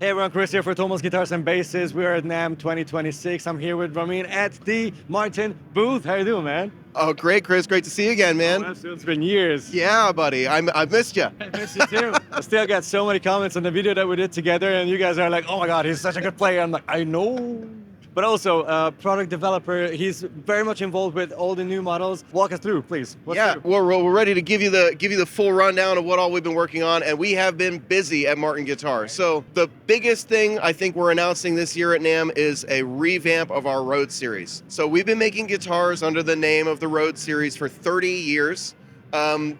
Hey everyone, Kris here for Thomann Guitars and Basses. We are at NAMM 2026. I'm here with Ramin at the Martin booth. How you doing, man? Oh, great, Kris. Great to see you again, man. Oh, absolutely. It's been years. Yeah, buddy. I've missed you. I miss you too. I still got so many comments on the video that we did together, and you guys are like, oh my God, he's such a good player. I'm like, I know. But also, product developer, he's very much involved with all the new models. Walk us through, please. We're ready to give you the full rundown of what all we've been working on, and we have been busy at Martin Guitar. So the biggest thing I think we're announcing this year at NAMM is a revamp of our Road series. So we've been making guitars under the name of the Road series for 30 years.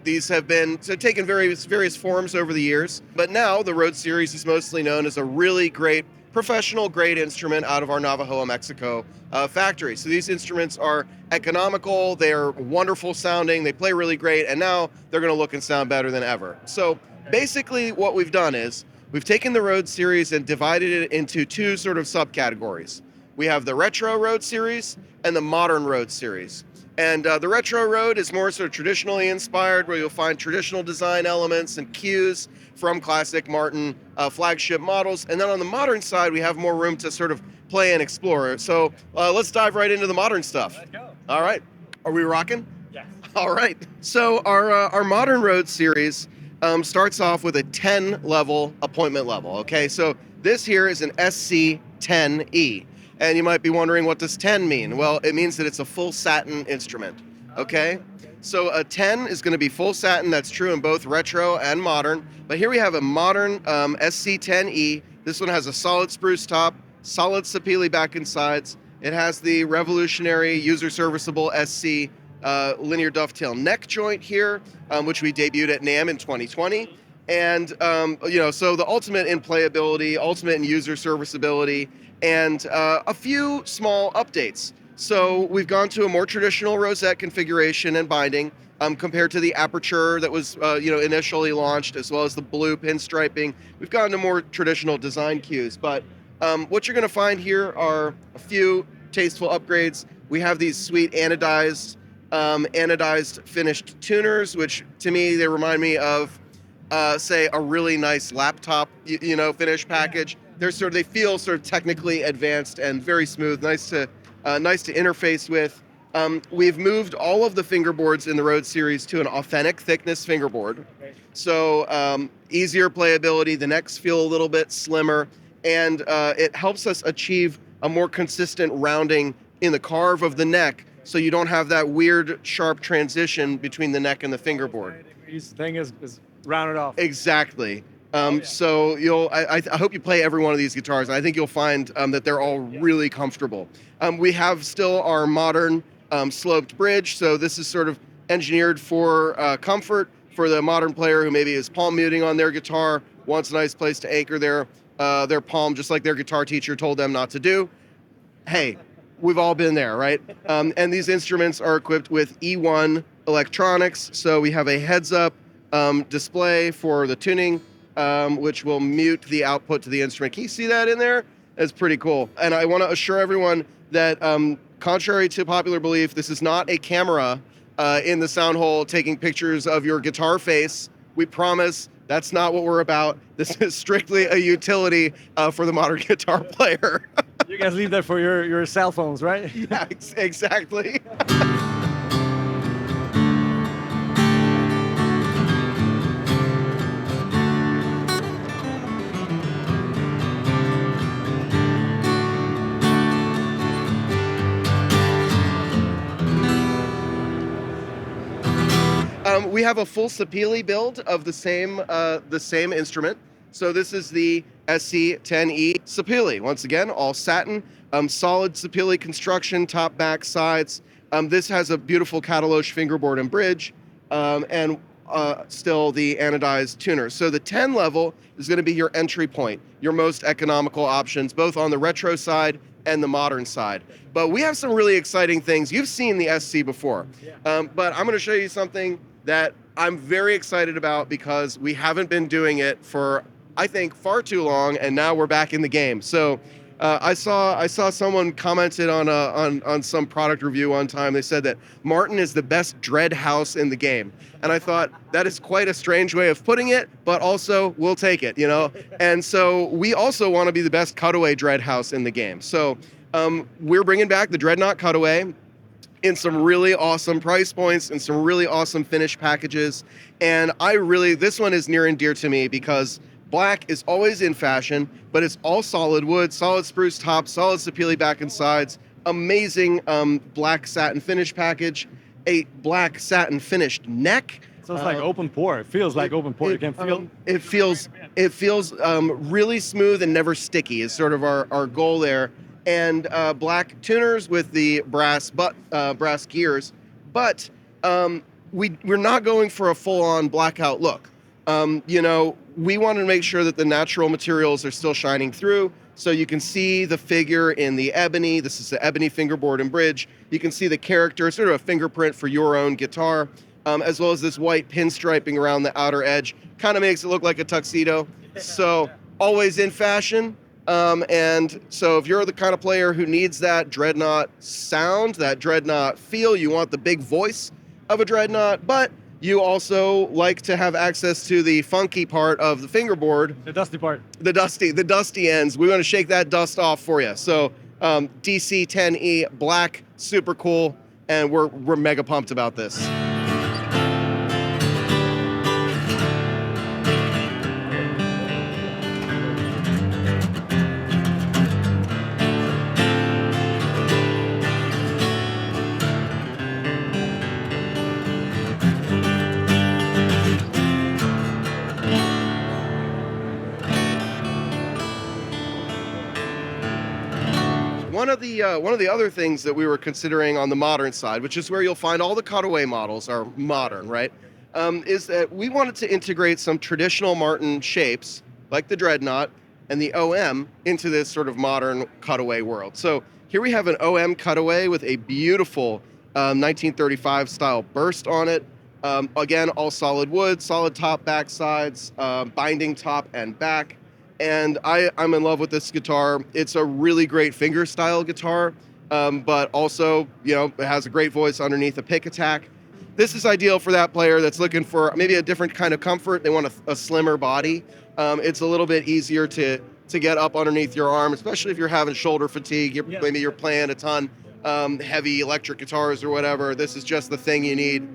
These have been taken various forms over the years, but now the Road series is mostly known as a really great professional grade instrument out of our Navajo, Mexico factory. So these instruments are economical, they're wonderful sounding, they play really great, and now they're going to look and sound better than ever. So basically what we've done is we've taken the Road series and divided it into two sort of subcategories. We have the Retro Road series and the Modern Road series. And the Retro Road is more sort of traditionally inspired, where you'll find traditional design elements and cues from classic Martin flagship models. And then on the modern side, we have more room to sort of play and explore. So let's dive right into the modern stuff. Let's go. All right. Are we rocking? Yes. All right. So our Modern Road series starts off with a 10 level appointment level. Okay. So this here is an SC10E. And you might be wondering, what does 10 mean? Well, it means that it's a full satin instrument, okay? So a 10 is going to be full satin. That's true in both retro and modern. But here we have a modern SC10E. This one has a solid spruce top, solid SAPELE back and sides. It has the revolutionary user-serviceable SC linear dovetail neck joint here, which we debuted at NAMM in 2020. And, so the ultimate in playability, ultimate in user serviceability, and a few small updates. So we've gone to a more traditional rosette configuration and binding compared to the aperture that was initially launched, as well as the blue pinstriping. We've gone to more traditional design cues, but what you're going to find here are a few tasteful upgrades. We have these sweet anodized finished tuners, which to me, they remind me of say a really nice laptop finish package. They feel sort of technically advanced and very smooth, nice to interface with. We've moved all of the fingerboards in the Road series to an authentic thickness fingerboard. So easier playability, the necks feel a little bit slimmer, and it helps us achieve a more consistent rounding in the carve of the neck, so you don't have that weird sharp transition between the neck and the fingerboard. This thing is rounded off. Exactly. So I hope you play every one of these guitars, and I think you'll find that they're all really comfortable. We have still our modern sloped bridge, so this is sort of engineered for comfort for the modern player who maybe is palm muting on their guitar, wants a nice place to anchor their palm, just like their guitar teacher told them not to do. Hey, we've all been there, right? And these instruments are equipped with E1 electronics, so we have a heads-up display for the tuning, which will mute the output to the instrument. Can you see that in there? It's pretty cool. And I want to assure everyone that, contrary to popular belief, this is not a camera in the sound hole taking pictures of your guitar face. We promise that's not what we're about. This is strictly a utility for the modern guitar player. You guys leave that for your cell phones, right? Yeah, exactly. We have a full SAPELE build of the same instrument. So this is the SC10E SAPELE. Once again, all satin, solid SAPELE construction, top, back, sides. This has a beautiful Cataloche fingerboard and bridge, and still the anodized tuner. So the 10 level is going to be your entry point, your most economical options, both on the retro side and the modern side. But we have some really exciting things. You've seen the SC before, but I'm going to show you something that I'm very excited about because we haven't been doing it for, I think, far too long, and now we're back in the game. So I saw someone commented on some product review one time. They said that Martin is the best dread house in the game, and I thought that is quite a strange way of putting it, but also we'll take it, you know. And so we also want to be the best cutaway dread house in the game. So we're bringing back the Dreadnought Cutaway in some really awesome price points and some really awesome finish packages. And this one is near and dear to me because black is always in fashion, but it's all solid wood, solid spruce top, solid SAPELE back and sides, amazing black satin finish package, a black satin finished neck. So it's like open pour. It feels like open pour. You can feel. It feels really smooth and never sticky is sort of our goal there. And black tuners with the brass gears, but we're not going for a full-on blackout look. You know, we want to make sure that the natural materials are still shining through, so you can see the figure in the ebony. This is the ebony fingerboard and bridge. You can see the character, sort of a fingerprint for your own guitar, as well as this white pinstriping around the outer edge. Kind of makes it look like a tuxedo. So always in fashion. And so if you're the kind of player who needs that Dreadnought sound, that Dreadnought feel, you want the big voice of a Dreadnought, but you also like to have access to the funky part of the fingerboard. The dusty part. The dusty ends. We want to shake that dust off for you. So DC-10E black, super cool, and we're mega pumped about this. One of the other things that we were considering on the modern side, which is where you'll find all the cutaway models are modern, right? Is that we wanted to integrate some traditional Martin shapes, like the Dreadnought and the OM, into this sort of modern cutaway world. So here we have an OM cutaway with a beautiful 1935 style burst on it. Again, all solid wood, solid top, back sides, binding top and back. And I'm in love with this guitar. It's a really great finger style guitar, but also, you know, it has a great voice underneath a pick attack. This is ideal for that player that's looking for maybe a different kind of comfort. They want a slimmer body. It's a little bit easier to get up underneath your arm, especially if you're having shoulder fatigue. Maybe you're playing a ton heavy electric guitars or whatever. This is just the thing you need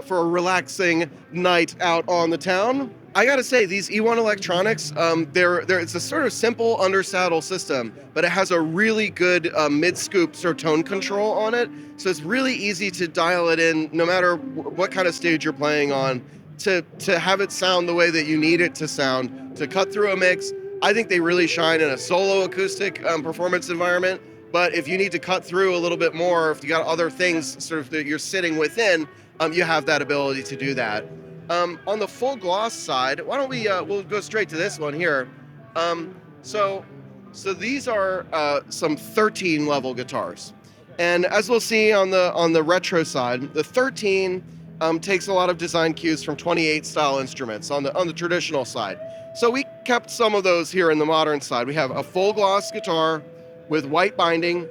for a relaxing night out on the town. I gotta say, these E1 electronics, it's a sort of simple under-saddle system, but it has a really good mid-scoop sort of tone control on it. So it's really easy to dial it in, no matter what kind of stage you're playing on, to have it sound the way that you need it to sound, to cut through a mix. I think they really shine in a solo acoustic performance environment, but if you need to cut through a little bit more, if you got other things sort of that you're sitting within, you have that ability to do that. On the full gloss side, why don't we'll go straight to this one here. So these are some 13 level guitars, and as we'll see on the retro side, the 13 takes a lot of design cues from 28 style instruments on the traditional side. So we kept some of those here in the modern side. We have a full gloss guitar with white binding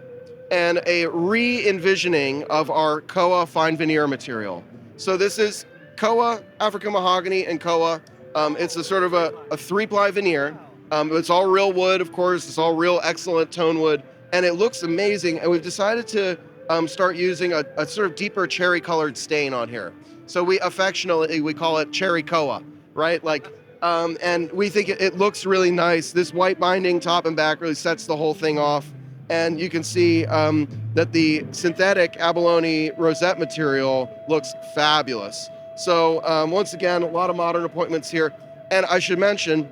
and a re-envisioning of our Koa fine veneer material. So this is Koa, African mahogany, and Koa. It's a sort of a 3-ply veneer. It's all real wood, of course. It's all real excellent tone wood, and it looks amazing. And we've decided to start using a sort of deeper cherry-colored stain on here. So we affectionately call it Cherry Koa, right? And we think it looks really nice. This white binding top and back really sets the whole thing off. And you can see that the synthetic abalone rosette material looks fabulous. So once again, a lot of modern appointments here. And I should mention,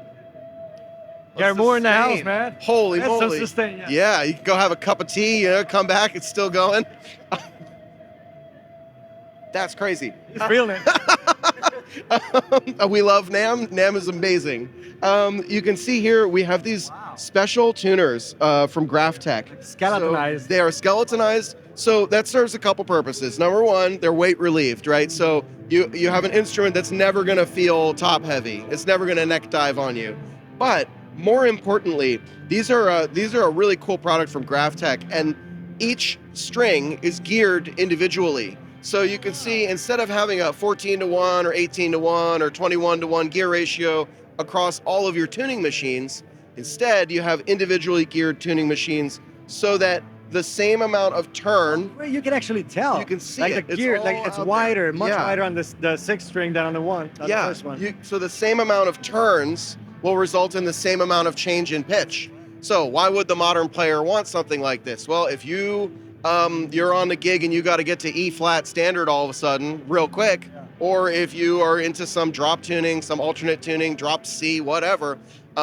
Got more in the house, man. Holy That's moly. so sustain, Yeah, you can go have a cup of tea, come back, it's still going. That's crazy. He's feeling it. We love NAMM. NAMM is amazing. You can see here we have these special tuners from Graphtec. Skeletonized. So they are skeletonized. So that serves a couple purposes. Number one, they're weight relieved, right? So you have an instrument that's never going to feel top heavy. It's never going to neck dive on you. But more importantly, these are a really cool product from Graphtec, and each string is geared individually. So you can see, instead of having a 14-to-1 or 18-to-1 or 21-to-1 gear ratio across all of your tuning machines, instead you have individually geared tuning machines so that the same amount of turn. Well, you can actually tell. You can see like it. the gear, It's like all it's out wider, there. much Yeah. wider on the 6th string than on the 1. On the first one. So the same amount of turns will result in the same amount of change in pitch. So why would the modern player want something like this? Well, if you're on the gig and you got to get to E flat standard all of a sudden real quick, or if you are into some drop tuning, some alternate tuning, drop C, whatever,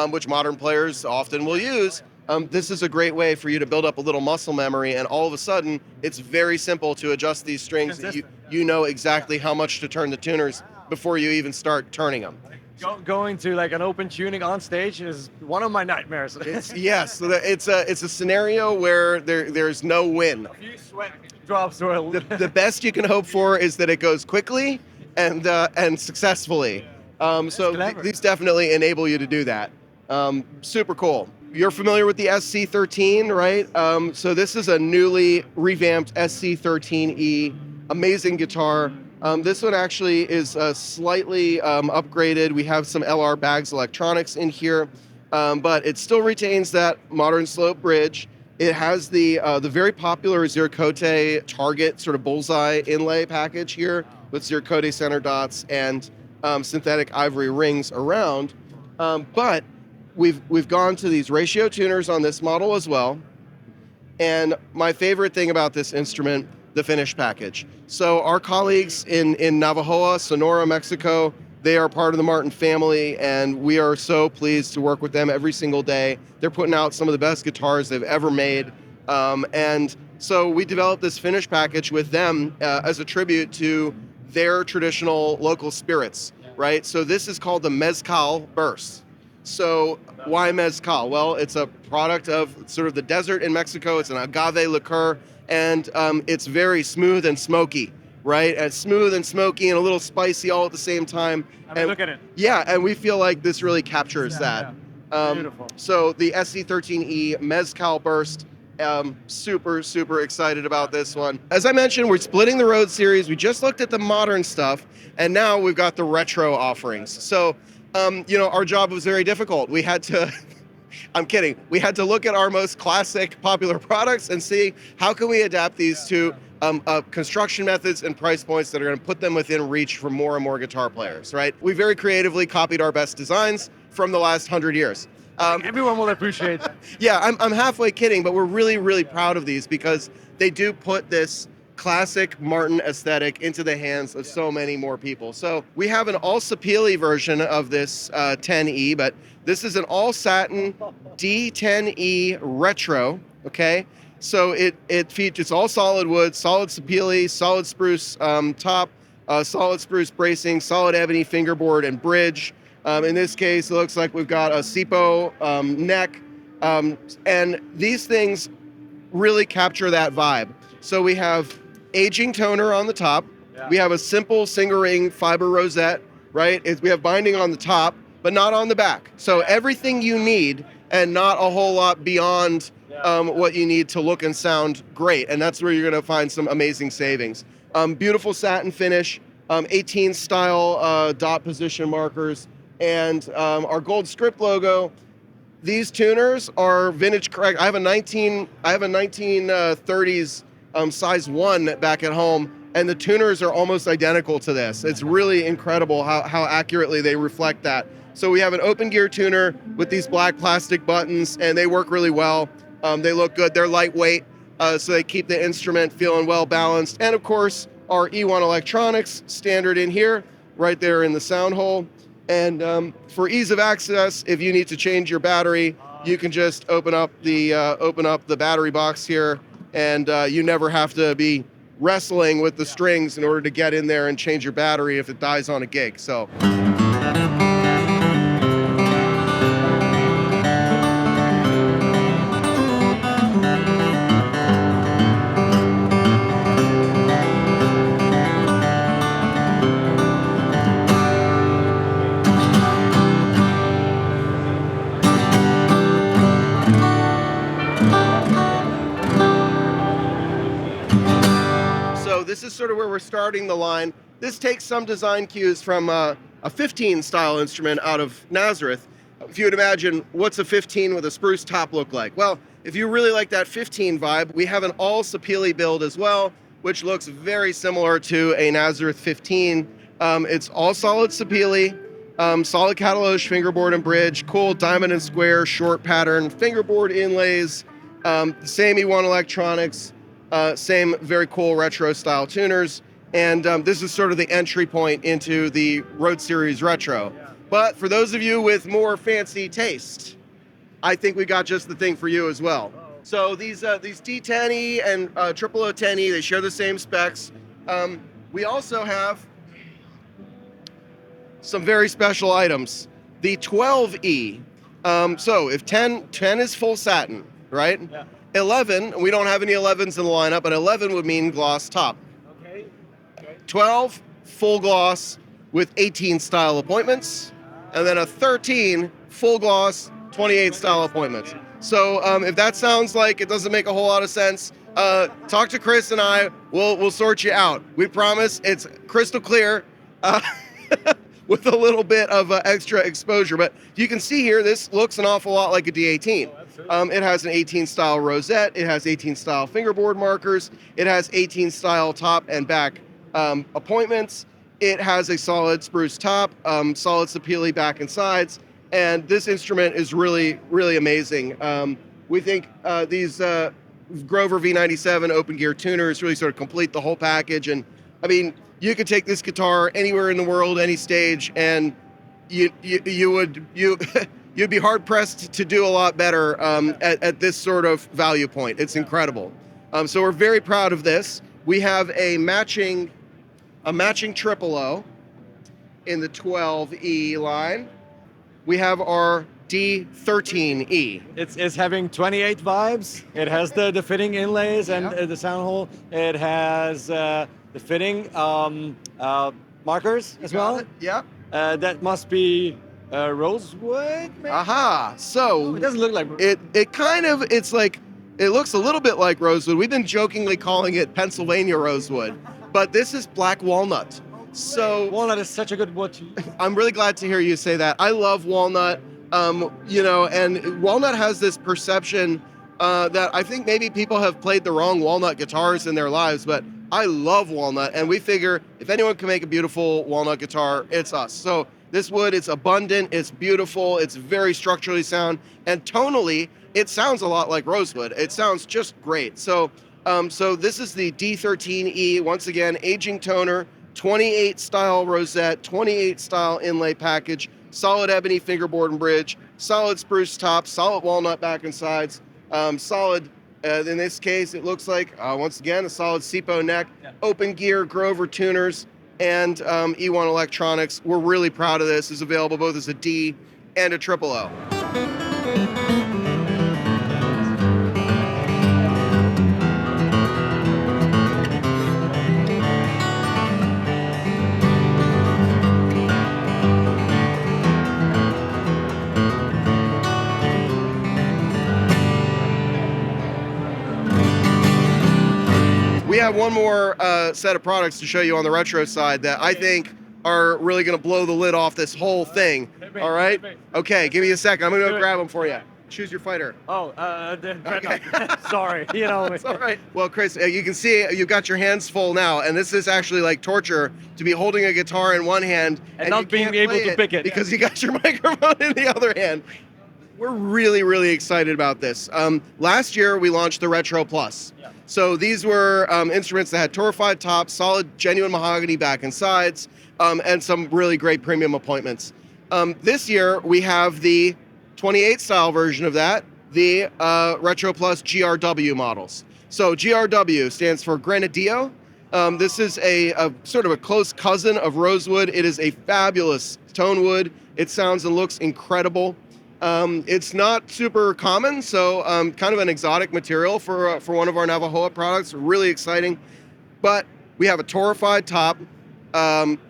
which modern players often will use, this is a great way for you to build up a little muscle memory, and all of a sudden it's very simple to adjust these strings. You know exactly how much to turn the tuners before you even start turning them. Going to like an open tuning on stage is one of my nightmares. Yes, so it's a scenario where there's no win. A few sweat drops will. The best you can hope for is that it goes quickly and successfully. So these definitely enable you to do that. Super cool. You're familiar with the SC13, right? So this is a newly revamped SC13E, amazing guitar. This one actually is slightly upgraded. We have some LR Bags electronics in here, but it still retains that modern slope bridge. It has the very popular Zircote Target sort of bullseye inlay package here with Zircote center dots and synthetic ivory rings around. But we've gone to these ratio tuners on this model as well. And my favorite thing about this instrument, the finish package. So our colleagues in Navajoa, Sonora, Mexico, they are part of the Martin family, and we are so pleased to work with them every single day. They're putting out some of the best guitars they've ever made. And so we developed this finish package with them as a tribute to their traditional local spirits, right? So this is called the MEZCAL Burst. So why MEZCAL? Well, it's a product of sort of the desert in Mexico. It's an agave liqueur, and it's very smooth and smoky, right? And smooth and smoky and a little spicy all at the same time. I mean, look at it. Yeah, and we feel like this really captures that. Yeah. Beautiful. So the SC13E MEZCAL Burst, super, super excited about this one. As I mentioned, we're splitting the Road series. We just looked at the modern stuff, and now we've got the retro offerings. So, our job was very difficult. We had to, I'm kidding, we had to look at our most classic popular products and see how can we adapt these to construction methods and price points that are going to put them within reach for more and more guitar players, right? We very creatively copied our best designs from the last 100 years. Everyone will appreciate that. Yeah, I'm halfway kidding, but we're really, really proud of these because they do put this classic Martin aesthetic into the hands of so many more people. So we have an all SAPELE version of this 10E, but this is an all satin D10E retro, okay? So it features all solid wood, solid SAPELE, solid spruce top, solid spruce bracing, solid ebony fingerboard and bridge. In this case, it looks like we've got a SIPO neck, and these things really capture that vibe. So we have aging toner on the top. Yeah. We have a simple single ring fiber rosette, right? We have binding on the top, but not on the back. So everything you need and not a whole lot beyond what you need to look and sound great. And that's where you're gonna find some amazing savings. Beautiful satin finish, 18 style dot position markers, and our gold script logo. These tuners are vintage correct. I have a 1930s size 1 back at home, and the tuners are almost identical to this. It's really incredible how accurately they reflect that. So we have an open gear tuner with these black plastic buttons, and they work really well. They look good. They're lightweight, so they keep the instrument feeling well balanced. And of course, our E1 electronics standard in here, right there in the sound hole. And for ease of access, if you need to change your battery, you can just open up the battery box here, and you never have to be wrestling with the strings in order to get in there and change your battery if it dies on a gig. So. this is sort of where we're starting the line. This takes some design cues from a 15 style instrument out of Nazareth. If you would imagine, what's a 15 with a spruce top look like? Well, if you really like that 15 vibe, we have an all SAPELE build as well, which looks very similar to a Nazareth 15. It's all solid SAPELE, solid catalogue fingerboard and bridge, cool diamond and square short pattern fingerboard inlays, same E1 electronics, same very cool retro style tuners. And this is sort of the entry point into the Road Series Retro. But for those of you with more fancy taste, I think we got just the thing for you as well. So these D10E and 0010E, they share the same specs. We also have some very special items. The 12E. So if 10 is full satin, right? Yeah. 11, we don't have any 11s in the lineup, but 11 would mean gloss top. Okay. 12, full gloss with 18 style appointments, and then a 13, full gloss, 28 style appointments. So if that sounds like it doesn't make a whole lot of sense, talk to Kris and I, we'll sort you out. We promise it's crystal clear with a little bit of extra exposure. But you can see here, this looks an awful lot like a D-18. It has an 18 style rosette, it has 18 style fingerboard markers, it has 18 style top and back appointments, it has a solid spruce top, solid SAPELE back and sides, and this instrument is really, really amazing. We think these Grover V97 open gear tuners really sort of complete the whole package. And I mean, you could take this guitar anywhere in the world, any stage, and you'd be hard pressed to do a lot better at this sort of value point. It's incredible. So we're very proud of this. We have a matching 00 in the 12E line. We have our D-13E. It's having 28 vibes. It has the fitting inlays and the sound hole. It has the fitting markers as well. Yeah. That must be rosewood. Maybe? Aha. So it doesn't look like it kind of, it's like, it looks a little bit like rosewood. We've been jokingly calling it Pennsylvania rosewood, but this is black walnut. So walnut is such a good wood to use. I'm really glad to hear you say that. I love walnut, and walnut has this perception that I think maybe people have played the wrong walnut guitars in their lives, but I love walnut, and we figure if anyone can make a beautiful walnut guitar, it's us. So this wood, it's abundant, it's beautiful, it's very structurally sound, and tonally, it sounds a lot like rosewood. It sounds just great. So this is the D-13E, once again, aging toner, 28 style rosette, 28 style inlay package, solid ebony fingerboard and bridge, solid spruce top, solid walnut back and sides, solid, in this case, it looks like, once again, a solid SAPELE neck, open gear, Grover tuners, and E1 electronics. We're really proud of this. It's available both as a D and a 00. We have one more set of products to show you on the retro side that I think are really going to blow the lid off this whole thing. All right? Okay, give me a second. I'm going to go grab them for you. Choose your fighter. Oh, okay. Sorry. It's all right. Well, Kris, you can see you've got your hands full now, and this is actually like torture to be holding a guitar in one hand and not being able to pick it because you got your microphone in the other hand. We're really, really excited about this. Last year, we launched the Retro Plus. Yeah. So these were instruments that had torrefied tops, solid, genuine mahogany back and sides, and some really great premium appointments. This year, we have the 28 style version of that, the Retro Plus GRW models. So GRW stands for Granadillo. This is a sort of a close cousin of rosewood. It is a fabulous tone wood. It sounds and looks incredible. It's not super common, so kind of an exotic material for one of our Navajoa products. Really exciting. But we have a torrefied top,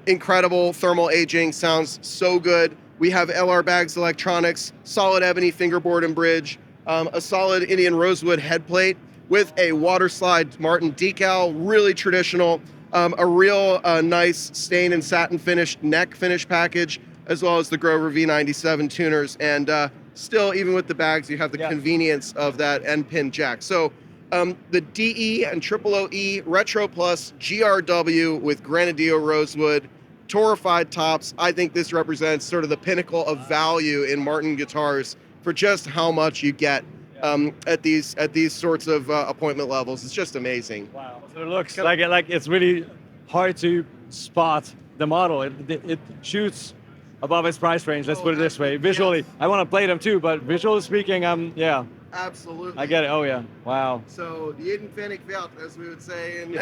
incredible thermal aging, sounds so good. We have LR Baggs electronics, solid ebony fingerboard and bridge, a solid Indian rosewood head plate with a water slide Martin decal, really traditional. a real nice stain and satin finished neck finish package, as well as the Grover V97 tuners. And still, even with the bags, you have the convenience of that end pin jack. So the DE and OOE Retro Plus GRW with Granadillo rosewood, torrefied tops. I think this represents sort of the pinnacle of value in Martin guitars for just how much you get at these sorts of appointment levels. It's just amazing. Wow. So it looks like it's really hard to spot the model. It shoots above its price range. Let's put it this way. Visually, I want to play them too, but visually speaking, yeah. Absolutely. I get it. Oh yeah. Wow. So jeden Pfennig wert, as we would say in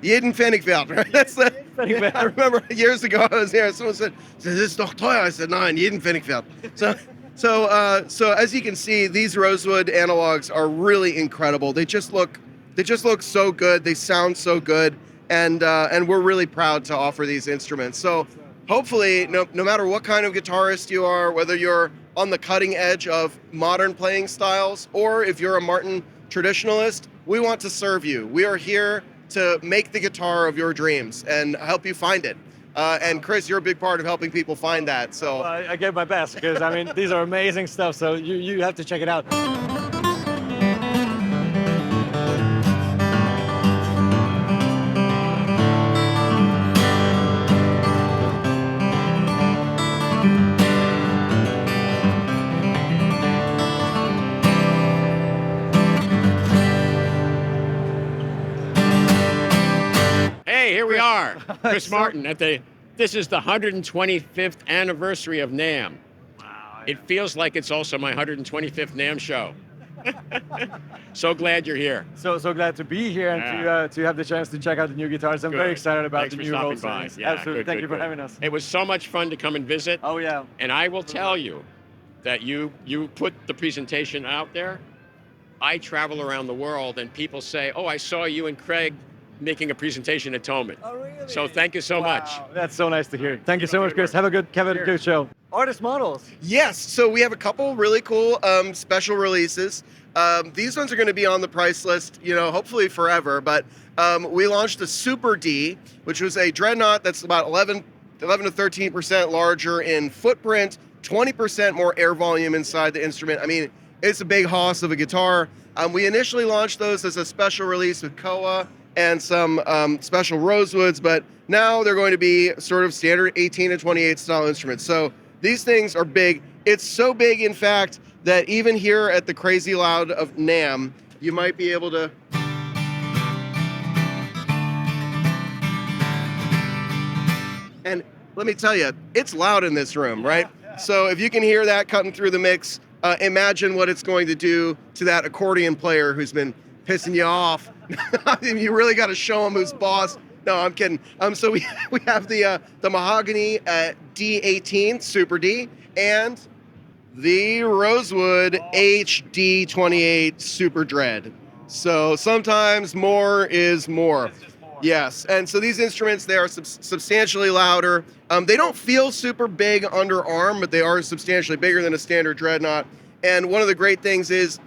jeden Pfennig wert. Right? That's the. I remember years ago I was here. Someone said, "This is doch teuer." I said, "Nein, jeden Pfennig wert." So as you can see, these rosewood analogs are really incredible. They just look so good. They sound so good, and we're really proud to offer these instruments. So hopefully, no matter what kind of guitarist you are, whether you're on the cutting edge of modern playing styles, or if you're a Martin traditionalist, we want to serve you. We are here to make the guitar of your dreams and help you find it. And Kris, you're a big part of helping people find that. So well, I gave my best because I mean these are amazing stuff. So you have to check it out. Here we are, Kris Martin this is the 125th anniversary of NAMM. Wow. It feels like it's also my 125th NAMM show. So glad you're here. So glad to be here and to have the chance to check out the new guitars. I'm very excited about the new Road series. Yeah, absolutely. Thank you for having us. It was so much fun to come and visit. Oh yeah. And I will tell you that you put the presentation out there. I travel around the world and people say, "Oh, I saw you and Craig making a presentation at Thomann." Oh, really? So thank you so much. That's so nice to hear. Thank you so much, Kris. Have a good show. Artist models. Yes, so we have a couple really cool special releases. These ones are going to be on the price list, hopefully forever. But we launched the Super D, which was a dreadnought that's about 11 to 13% larger in footprint, 20% more air volume inside the instrument. I mean, it's a big hoss of a guitar. We initially launched those as a special release with Koa and some special rosewoods, but now they're going to be sort of standard 18 to 28 style instruments. So these things are big. It's so big, in fact, that even here at the Crazy Loud of NAMM, you might be able to and let me tell you, it's loud in this room, right? Yeah. So if you can hear that cutting through the mix, imagine what it's going to do to that accordion player who's been pissing you off. I mean, you really got to show him who's boss. No, I'm kidding. So we have the mahogany D-18 Super D and the rosewood HD-28 Super Dread. So sometimes more is more. Yes, and so these instruments, they are substantially louder. They don't feel super big underarm, but they are substantially bigger than a standard dreadnought. And one of the great things is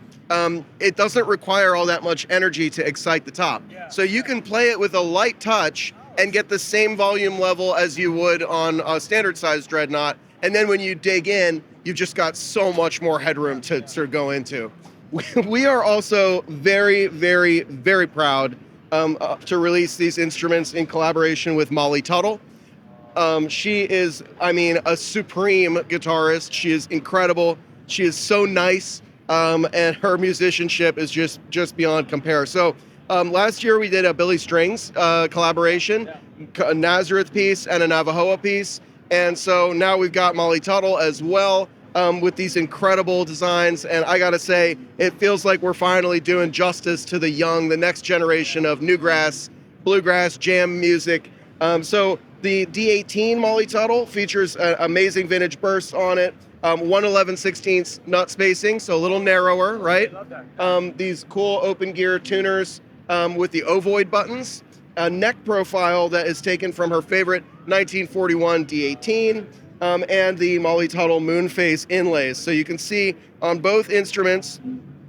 it doesn't require all that much energy to excite the top. Yeah. So you can play it with a light touch and get the same volume level as you would on a standard size dreadnought. And then when you dig in, you've just got so much more headroom to sort of go into. We are also very, very, very proud to release these instruments in collaboration with Molly Tuttle. She is, a supreme guitarist. She is incredible. She is so nice. And her musicianship is just beyond compare. So last year we did a Billy Strings collaboration, a Nazareth piece and a Navajo piece. And so now we've got Molly Tuttle as well with these incredible designs. And I gotta say, it feels like we're finally doing justice to the next generation of newgrass, bluegrass, jam music. So the D-18 Molly Tuttle features an amazing vintage burst on it. 1/11/16 nut spacing, so a little narrower, right? These cool open gear tuners with the ovoid buttons, a neck profile that is taken from her favorite 1941 D-18, and the Molly Tuttle moon face inlays. So you can see on both instruments,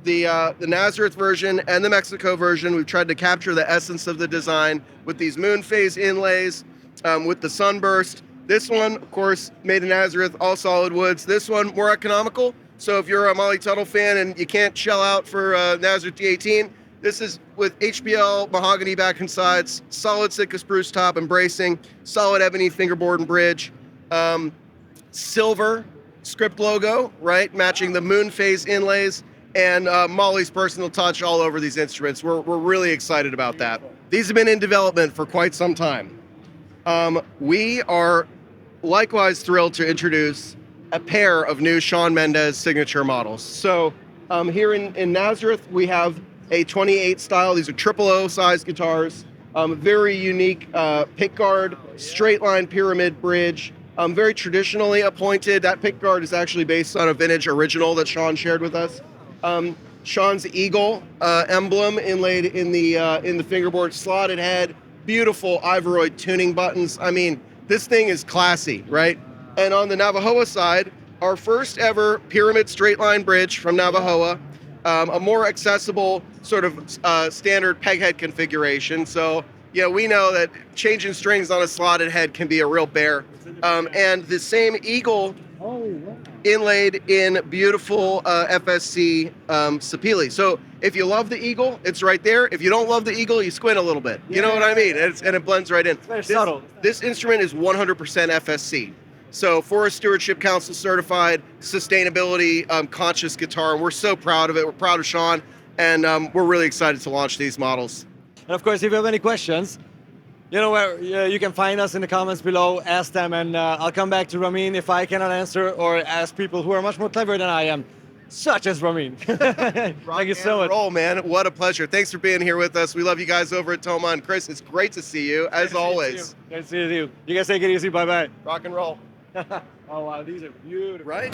the Nazareth version and the Mexico version, we've tried to capture the essence of the design with these moon phase inlays, with the sunburst. This one, of course, made in Nazareth, all solid woods. This one, more economical. So if you're a Molly Tuttle fan and you can't shell out for Nazareth D-18, this is with HBL mahogany back and sides, solid Sitka spruce top and bracing, solid ebony fingerboard and bridge, silver script logo, right, matching the moon phase inlays, and Molly's personal touch all over these instruments. We're really excited about that. These have been in development for quite some time. We are likewise thrilled to introduce a pair of new Shawn Mendes signature models. So here in Nazareth, we have a 28 style. These are 000 size guitars. Very unique pick guard, straight line pyramid bridge, very traditionally appointed. That pick guard is actually based on a vintage original that Shawn shared with us. Shawn's eagle emblem inlaid in the fingerboard, slotted head, beautiful Ivoroid tuning buttons. I mean, this thing is classy, right? And on the Navajoa side, our first ever pyramid straight line bridge from Navajoa, a more accessible sort of standard peg head configuration. So yeah, we know that changing strings on a slotted head can be a real bear. And the same eagle inlaid in beautiful FSC SAPELE. So if you love the eagle, it's right there. If you don't love the eagle, you squint a little bit. You know what I mean? And it blends right in. Very subtle. This instrument is 100% FSC. So Forest Stewardship Council certified, sustainability conscious guitar. And we're so proud of it. We're proud of Shawn. And we're really excited to launch these models. And of course, if you have any questions, you know where you can find us in the comments below, ask them, and I'll come back to Ramin if I cannot answer, or ask people who are much more clever than I am, such as Ramin. Thank you so much. Roll, man. What a pleasure. Thanks for being here with us. We love you guys over at Thomann. Kris, it's great to see you, as always. Great to see you. You guys take it easy. Bye-bye. Rock and roll. Oh, wow. These are beautiful. Right?